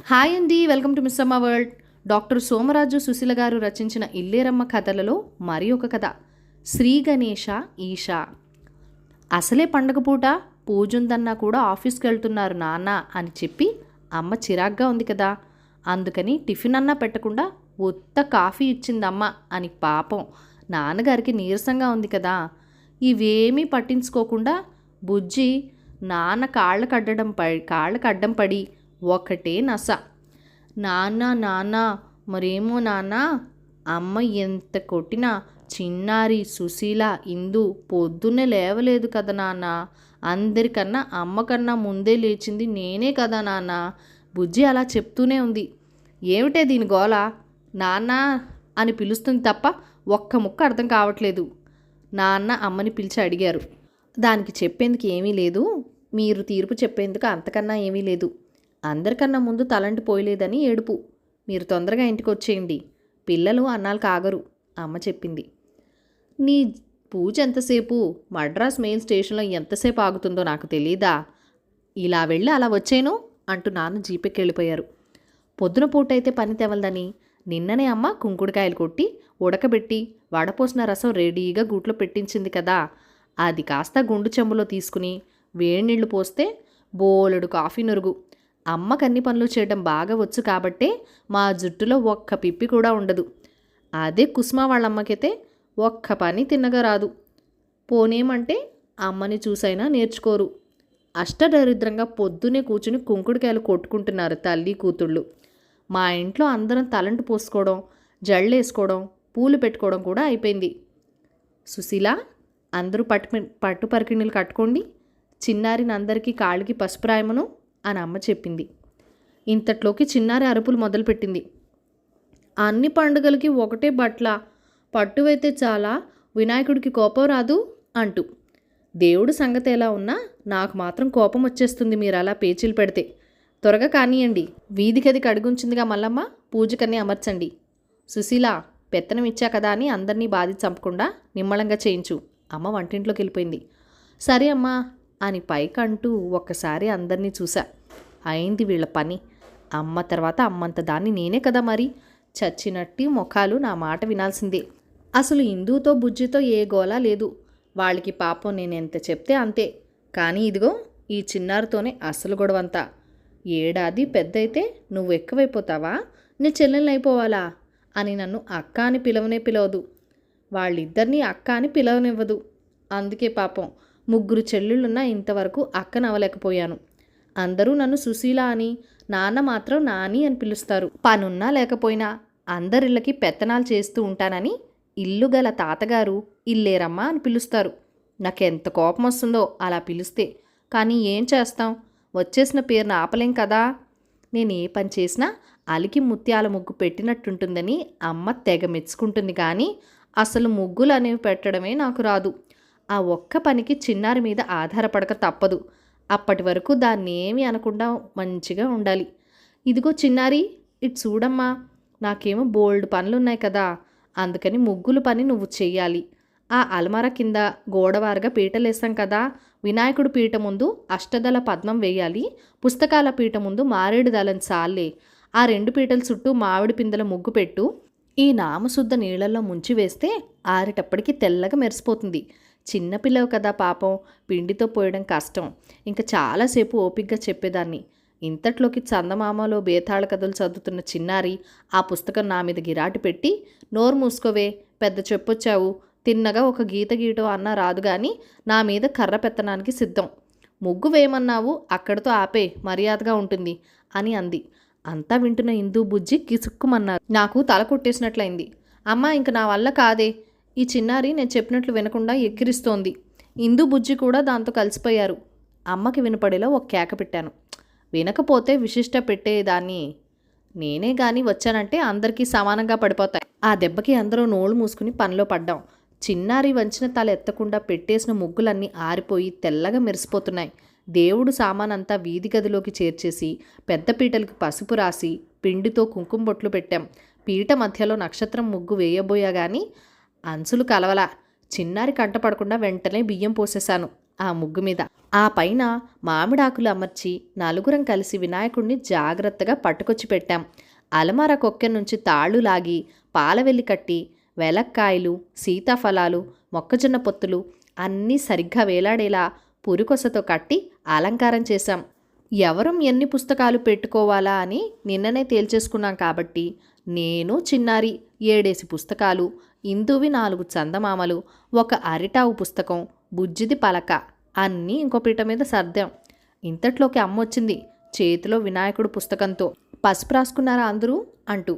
Hi అండి, welcome to miss అమ్మ world. Doctor Somaraju Susheela గారు రచించిన ఇల్లేరమ్మ కథలలో మరి ఒక కథ, శ్రీ గణేష ఈషా. అసలే పండగ పూట పూజుందన్నా కూడా ఆఫీస్కి వెళ్తున్నారు నాన్న అని చెప్పి అమ్మ చిరాగ్గా ఉంది కదా, అందుకని టిఫిన్ అన్నా పెట్టకుండా ఉత్త కాఫీ ఇచ్చిందమ్మ అని పాపం నాన్నగారికి నీరసంగా ఉంది కదా. ఇవేమీ పట్టించుకోకుండా బుజ్జి నాన్న కాళ్ళకు అడ్డం పడి ఒకటే నస. నాన్న నాన్న మరేమో నాన్న, అమ్మ ఎంత కొట్టినా చిన్నారి సుశీల ఇందు పొద్దున్నే లేవలేదు కదా నాన్న, అందరికన్నా అమ్మకన్నా ముందే లేచింది నేనే కదా నాన్న. బుజ్జి అలా చెప్తూనే ఉంది. ఏమిటే దీని గోల, నాన్న అని పిలుస్తుంది తప్ప ఒక్క ముక్క అర్థం కావట్లేదు. నాన్న అమ్మని పిలిచి అడిగారు. దానికి చెప్పేందుకు ఏమీ లేదు, మీరు తీర్పు చెప్పేందుకు అంతకన్నా ఏమీ లేదు. అందరికన్నా ముందు తలంటి పోయలేదని ఏడుపు. మీరు తొందరగా ఇంటికి వచ్చేయండి, పిల్లలు అన్నాలు కాగరు అమ్మ చెప్పింది. నీ పూజ ఎంతసేపు, మద్రాస్ మెయిల్ స్టేషన్లో ఎంతసేపు ఆగుతుందో నాకు తెలీదా, ఇలా వెళ్ళి అలా వచ్చేను అంటూ నాన్న జీపెక్కి వెళ్ళిపోయారు. పొద్దున పూటైతే పని తెవలదని నిన్ననే అమ్మ కుంకుడుకాయలు కొట్టి ఉడకబెట్టి వడపోసిన రసం రెడీగా గూట్లో పెట్టించింది కదా, అది కాస్త గుండు చెంబులో తీసుకుని వేడినీళ్లు పోస్తే బోలెడు కాఫీ నురుగు. అమ్మకన్ని పనులు చేయడం బాగా వచ్చు కాబట్టే మా జుట్టులో ఒక్క పిప్పి కూడా ఉండదు. అదే కుసుమ వాళ్ళమ్మకైతే ఒక్క పని తిన్నగా రాదు. పోనేమంటే అమ్మని చూసైనా నేర్చుకోరు. అష్టదరిద్రంగా పొద్దునే కూర్చుని కుంకుడుకాయలు కొట్టుకుంటున్నారు తల్లి కూతుళ్ళు. మా ఇంట్లో అందరం తలంటు పోసుకోవడం, జళ్ళేసుకోవడం, పూలు పెట్టుకోవడం కూడా అయిపోయింది. సుశీల, అందరూ పట్టు పరికిణీలు కట్టుకోండి, చిన్నారిని అందరికీ కాళ్ళకి పసుపు రాయమను అని అమ్మ చెప్పింది. ఇంతట్లోకి చిన్నారి అరుపులు మొదలుపెట్టింది. అన్ని పండుగలకి ఒకటే బట్ల, పట్టువైతే చాలా, వినాయకుడికి కోపం రాదు అంటూ. దేవుడు సంగతి ఎలా ఉన్నా నాకు మాత్రం కోపం వచ్చేస్తుంది మీరు అలా పేచీలు పెడితే. త్వరగా కానియండి, వీధికది కడుగుంచిందిగా మల్లమ్మ, పూజకన్నీ అమర్చండి. సుశీల, పెత్తనం ఇచ్చా కదా అని అందరినీ బాధి చంపకుండా నిమ్మళంగా చేయించు. అమ్మ వంటింట్లోకి వెళ్ళిపోయింది. సరే అమ్మా అని పైకంటూ ఒక్కసారి అందరినీ చూసా. అయింది వీళ్ళ పని. అమ్మ తర్వాత అమ్మంత దాన్ని నేనే కదా మరి. చచ్చినట్టి ముఖాలు నా మాట వినాల్సిందే. అసలు ఇందుతో బుజ్జితో ఏ గోలా లేదు. వాళ్ళకి పాపం నేను ఎంత చెప్తే అంతే. కానీ ఇదిగో ఈ చిన్నారితోనే అసలు గొడవంతా. ఏడాది పెద్దయితే నువ్వు ఎక్కువైపోతావా, నీ చెల్లెల్ని అయిపోవాలా అని నన్ను అక్క అని పిలవదు. వాళ్ళిద్దరినీ అక్క అని పిలవనివ్వదు. అందుకే పాపం ముగ్గురు చెల్లెళ్ళున్నా ఇంతవరకు అక్కనవ్వలేకపోయాను. అందరూ నన్ను సుశీల అని, నాన్న మాత్రం నాని అని పిలుస్తారు. పనున్నా లేకపోయినా అందరిళ్ళకి పెత్తనాలు చేస్తూ ఉంటానని ఇల్లు గల తాతగారు ఇల్లేరమ్మ అని పిలుస్తారు. నాకెంత కోపం వస్తుందో అలా పిలిస్తే. కానీ ఏం చేస్తాం, వచ్చేసిన పేరును ఆపలేం కదా. నేను ఏ పని చేసినా అలికి ముత్యాల ముగ్గు పెట్టినట్టుంటుందని అమ్మ తెగ మెచ్చుకుంటుంది. కానీ అసలు ముగ్గులు అనేవి పెట్టడమే నాకు రాదు. ఆ ఒక్క పనికి చిన్నారి మీద ఆధారపడక తప్పదు. అప్పటి వరకు దాన్ని ఏమీ అనకుండా మంచిగా ఉండాలి. ఇదిగో చిన్నారి, ఇటు చూడమ్మా, నాకేమో బోల్డ్ పనులున్నాయి కదా, అందుకని ముగ్గులు పని నువ్వు చెయ్యాలి. ఆ అలమర కింద గోడవారుగా పీటలేస్తాం కదా, వినాయకుడు పీట ముందు అష్టదళ పద్మం వేయాలి, పుస్తకాల పీట ముందు మారేడు దళం చాలే, ఆ రెండు పీటల చుట్టూ మామిడి పిందెల ముగ్గు పెట్టు. ఈ నామశుద్ధ నీళ్ళల్లో ముంచి వేస్తే ఆరేటప్పటికి తెల్లగా మెరిసిపోతుంది. చిన్నపిల్లవు కదా పాపం, పిండితో పోయడం కష్టం. ఇంకా చాలాసేపు ఓపిగ్గా చెప్పేదాన్ని. ఇంతట్లోకి చందమామలో బేతాళ కథలు చదువుతున్న చిన్నారి ఆ పుస్తకం నా మీద గిరాటి పెట్టి, నోరు మూసుకోవే, పెద్ద చెప్పొచ్చావు, తిన్నగా ఒక గీత గీయటం అన్నా రాదు కానీ నా మీద కర్ర పెత్తనానికి సిద్ధం. ముగ్గు వేయమన్నావు, అక్కడితో ఆపే, మర్యాదగా ఉంటుంది అని అంది. అంతా వింటున్న ఇందు బుజ్జి కిసుక్కుమన్నారు. నాకు తల కొట్టేసినట్లయింది. అమ్మ, ఇంక నా వల్ల కాదే. ఈ చిన్నారి నేను చెప్పినట్లు వినకుండా ఎక్కిరిస్తోంది. ఇందు బుజ్జి కూడా దాంతో కలిసిపోయారు. అమ్మకి వినపడేలా ఒక కేక పెట్టాను. వినకపోతే విశిష్ట పెట్టేదాన్ని. నేనే గాని వచ్చానంటే అందరికీ సమానంగా పడిపోతాయి. ఆ దెబ్బకి అందరూ నోళ్ళు మూసుకుని పనిలో పడ్డాం. చిన్నారి వంచిన తల ఎత్తకుండా పెట్టేసిన ముగ్గులన్నీ ఆరిపోయి తెల్లగా మెరిసిపోతున్నాయి. దేవుడు సామానంతా వీధి గదిలోకి చేర్చేసి పెద్ద పీటలకి పసుపు రాసి పిండితో కుంకుమ బొట్లు పెట్టాం. పీట మధ్యలో నక్షత్రం ముగ్గు వేయబోయా కానీ అంచులు కలవలా. చిన్నారి కంటపడకుండా వెంటనే బియ్యం పోసేశాను. ఆ ముగ్గు మీద. ఆ పైన మామిడాకులు అమర్చి నలుగురం కలిసి వినాయకుడిని జాగ్రత్తగా పట్టుకొచ్చి పెట్టాం. అలమార కొక్కె నుంచి తాళ్ళు లాగి పాలవెల్లి కట్టి వెలక్కాయలు, సీతాఫలాలు, మొక్కజొన్న పొత్తులు అన్నీ సరిగ్గా వేలాడేలా పురికొసతో కట్టి అలంకారం చేశాం. ఎవరం ఎన్ని పుస్తకాలు పెట్టుకోవాలా అని నిన్ననే తేల్చేసుకున్నాం కాబట్టి నేను చిన్నారి 7 పుస్తకాలు, ఇందువి 4 చందమామలు, ఒక అరిటావు పుస్తకం, బుజ్జిది పలక అన్నీ ఇంకో పీట మీద సర్దాం. ఇంతట్లోకి అమ్మొచ్చింది చేతిలో వినాయకుడు పుస్తకంతో. పసుపు రాసుకున్నారా అందరూ అంటూ.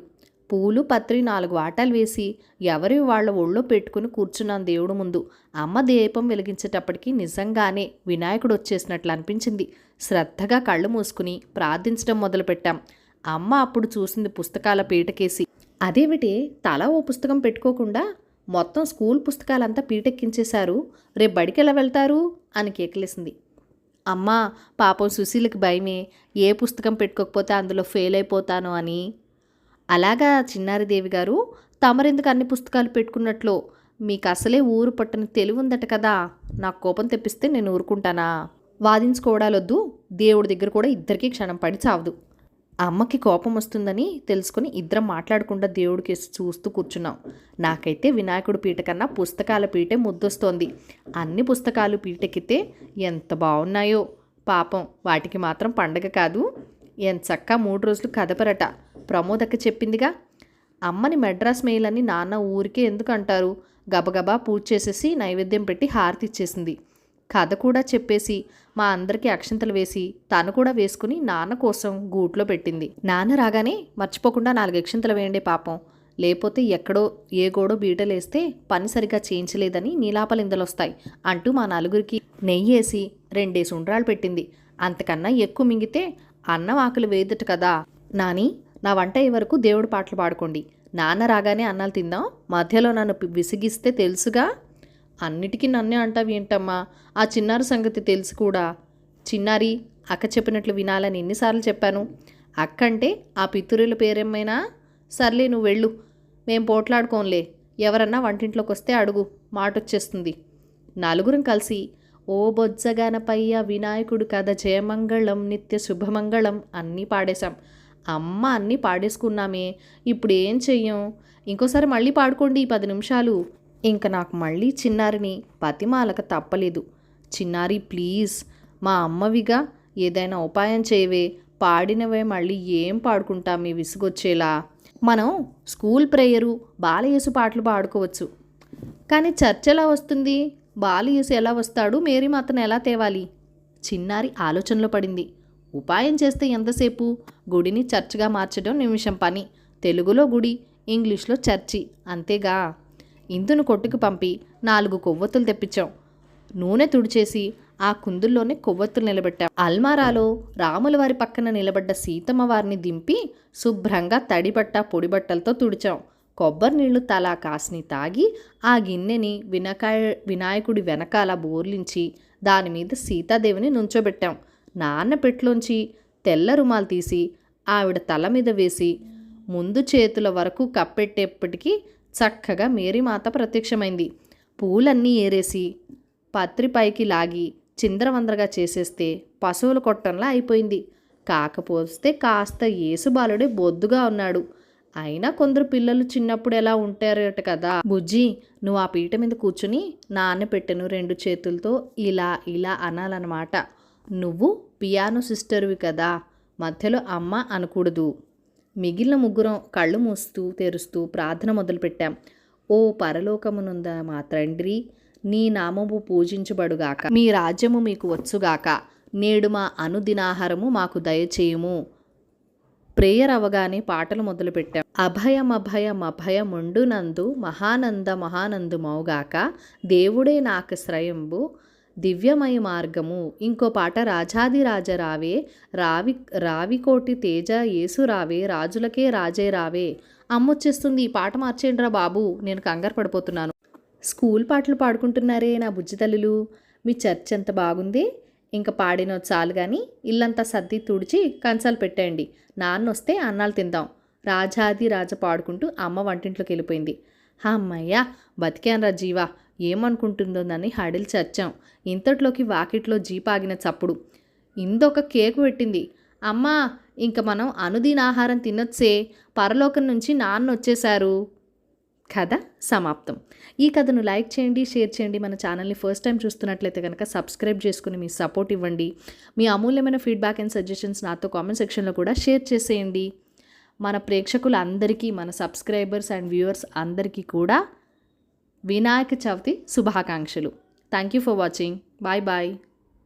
పూలు పత్రి 4 వాటాలు వేసి ఎవరి వాళ్ళ ఒళ్ళో పెట్టుకుని కూర్చున్నాం దేవుడు ముందు. అమ్మ దీపం వెలిగించేటప్పటికి నిజంగానే వినాయకుడు వచ్చేసినట్లు అనిపించింది. శ్రద్ధగా కళ్ళు మూసుకుని ప్రార్థించడం మొదలుపెట్టాం. అమ్మ అప్పుడు చూసింది పుస్తకాల పీటకేసి. అదేమిటి తల ఓ పుస్తకం పెట్టుకోకుండా మొత్తం స్కూల్ పుస్తకాలంతా పీటెక్కించేశారు, రేపు బడికి ఎలా వెళ్తారు అని కేకలేసింది. అమ్మా పాపం సుశీలకి భయమే, ఏ పుస్తకం పెట్టుకోకపోతే అందులో ఫెయిల్ అయిపోతాను అని. అలాగా చిన్నారిదేవి గారు, తమరెందుకు అన్ని పుస్తకాలు పెట్టుకున్నట్లు? మీకు అసలే ఊరు పట్టని తెలివి ఉందట కదా, నాకు కోపం తెప్పిస్తే నేను ఊరుకుంటానా? వాదించుకోవడాలొద్దు, దేవుడి దగ్గర కూడా ఇద్దరికీ క్షణం పడి చావదు. అమ్మకి కోపం వస్తుందని తెలుసుకుని ఇద్దరం మాట్లాడకుండా దేవుడికేసి చూస్తూ కూర్చున్నాం. నాకైతే వినాయకుడి పీట కన్నా పుస్తకాల పీటే ముద్దొస్తోంది. అన్ని పుస్తకాలు పీటెక్కితే ఎంత బాగున్నాయో. పాపం వాటికి మాత్రం పండగ కాదు, ఎంచక్కా 3 రోజులు కదపరట. ప్రమోదక్క చెప్పిందిగా. అమ్మని మెడ్రాస్ మెయిల్ అని నాన్న ఊరికే ఎందుకు అంటారు? గబగబా పూజ చేసేసి నైవేద్యం పెట్టి హారతి ఇచ్చేసింది. కథ కూడా చెప్పేసి మా అందరికీ అక్షంతలు వేసి తను కూడా వేసుకుని నాన్న కోసం గూట్లో పెట్టింది. నాన్న రాగానే మర్చిపోకుండా 4 అక్షంతలు వేయండి పాపం, లేకపోతే ఎక్కడో ఏ గోడో బీటలేస్తే పని సరిగా చేయించలేదని నీలాపలిందలొస్తాయి అంటూ మా నలుగురికి నెయ్యేసి 2 ఉండ్రాలు పెట్టింది. అంతకన్నా ఎక్కువ మింగితే అన్నం ఆకలి వేదట కదా. నాని, నా వంట అయ్యే వరకు దేవుడి పాటలు పాడుకోండి. నాన్న రాగానే అన్నాలు తిందాం. మధ్యలో నన్ను విసిగిస్తే తెలుసుగా. అన్నిటికీ నన్నే అంటావు ఏంటమ్మా? ఆ చిన్నారి సంగతి తెలుసు కూడా. చిన్నారి అక్క చెప్పినట్లు వినాలని ఎన్నిసార్లు చెప్పాను? అక్క అంటే ఆ పితురుల పేరేమైనా? సర్లే నువ్వు వెళ్ళు, మేం పోట్లాడుకోంలే. ఎవరన్నా వంటింట్లోకి వస్తే అడుగు, మాట వచ్చేస్తుంది. నలుగురం కలిసి ఓ బొజ్జగనపయ్య వినాయకుడు కథ జయమంగళం నిత్య శుభమంగళం అన్నీ పాడేశాం. అమ్మ అన్నీ పాడేసుకున్నామే, ఇప్పుడు ఏం చెయ్యం? ఇంకోసారి మళ్ళీ పాడుకోండి 10 నిమిషాలు. ఇంక నాకు మళ్ళీ చిన్నారిని బతిమాలక తప్పలేదు. చిన్నారి ప్లీజ్, మా అమ్మవిగా ఏదైనా ఉపాయం చేయవే. పాడినవే మళ్ళీ ఏం పాడుకుంటామే విసుగొచ్చేలా. మనం స్కూల్ ప్రేయరు బాలయేసు పాటలు పాడుకోవచ్చు, కానీ చర్చ్ ఎలా వస్తుంది? బాలయేసు ఎలా వస్తాడు? మేరీ మాతను ఎలా తేవాలి? చిన్నారి ఆలోచనలో పడింది. ఉపాయం చేస్తే ఎంతసేపు? గుడిని చర్చ్గా మార్చడం నిమిషం పని. తెలుగులో గుడి, ఇంగ్లీష్లో చర్చి, అంతేగా. ఇందును కొట్టుకు పంపి 4 కొవ్వొత్తులు తెప్పించాం. నూనె తుడిచేసి ఆ కుందుల్లోనే కొవ్వొత్తులు నిలబెట్టాం. అల్మారాలో రాముల వారి పక్కన నిలబడ్డ సీతమ్మ వారిని దింపి శుభ్రంగా తడిబట్ట పొడిబట్టలతో తుడిచాం. కొబ్బరి నీళ్లు తలా కాసిని తాగి ఆ గిన్నెని వినాయకుడి వెనకాల బోర్లించి దానిమీద సీతాదేవిని నుంచోబెట్టాం. నాన్న పెట్లోంచి తెల్ల రుమాలు తీసి ఆవిడ తల మీద వేసి ముందు చేతుల వరకు కప్పెట్టేప్పటికీ చక్కగా మేరీమాత ప్రత్యక్షమైంది. పూలన్నీ ఏరేసి పత్రి పైకి లాగి చిందరవందరగా చేసేస్తే పశువుల కొట్టంలా అయిపోయింది. కాకపోతే కాస్త యేసుబాలుడే బొద్దుగా ఉన్నాడు. అయినా కొందరు పిల్లలు చిన్నప్పుడు ఎలా ఉంటారట కదా. బుజ్జి, నువ్వు ఆ పీట మీద కూర్చుని నాన్న పెట్టెను 2 చేతులతో ఇలా ఇలా అనాలన్నమాట. నువ్వు పియానో సిస్టర్వి కదా, మధ్యలో అమ్మ అనకూడదు. మిగిలిన ముగ్గురం కళ్ళు మూస్తూ తెరుస్తూ ప్రార్థన మొదలుపెట్టాం. ఓ పరలోకమునుంద మా తండ్రి, నీ నామము పూజించబడుగాక, మీ రాజ్యము మీకు వచ్చుగాక, నేడు మా అనుదినాహారము మాకు దయచేయుము. ప్రేయర్ అవగానే పాటలు మొదలుపెట్టాం. అభయం అభయం అభయముండునందు మహానంద మహానందు మౌగాక, దేవుడే నాకు శ్రయంబు దివ్యమయ మార్గము. ఇంకో పాట రాజాదిరాజ రావే, రావికోటి తేజ యేసు రావే, రాజులకే రాజే రావే. అమ్మొచ్చేస్తుంది, ఈ పాట మార్చేయండిరా బాబు, నేను కంగారు పడిపోతున్నాను. స్కూల్ పాటలు పాడుకుంటున్నారే నా బుజ్జి తల్లులు, మీ చర్చ్ ఎంత బాగుంది. ఇంకా పాడిన చాలు కానీ ఇల్లంతా సర్ది తుడిచి కంచాలు పెట్టేయండి. నాన్న వస్తే అన్నాలు తిందాం. రాజాది రాజ పాడుకుంటూ అమ్మ వంటింట్లోకి వెళ్ళిపోయింది. అమ్మయ్యా బతికానరా జీవా, ఏమనుకుంటుందోనని హడిల్ చచ్చాం. ఇంతట్లోకి వాకిట్లో జీప్ ఆగిన చప్పుడు. ఇందొక కేకు పెట్టింది. అమ్మా, ఇంక మనం అనుదిన ఆహారం తినొచ్చే, పరలోకం నుంచి నాన్న వచ్చేశారు. కథ సమాప్తం. ఈ కథను లైక్ చేయండి, షేర్ చేయండి. మన ఛానల్ని ఫస్ట్ టైం చూస్తున్నట్లయితే కనుక సబ్స్క్రైబ్ చేసుకుని మీ సపోర్ట్ ఇవ్వండి. మీ అమూల్యమైన ఫీడ్బ్యాక్ అండ్ సజెషన్స్ నాతో కామెంట్ సెక్షన్లో కూడా షేర్ చేసేయండి. మన ప్రేక్షకులందరికీ, మన సబ్స్క్రైబర్స్ అండ్ వ్యూవర్స్ అందరికీ కూడా వినాయక చవితి శుభాకాంక్షలు. Thank you for watching. Bye bye.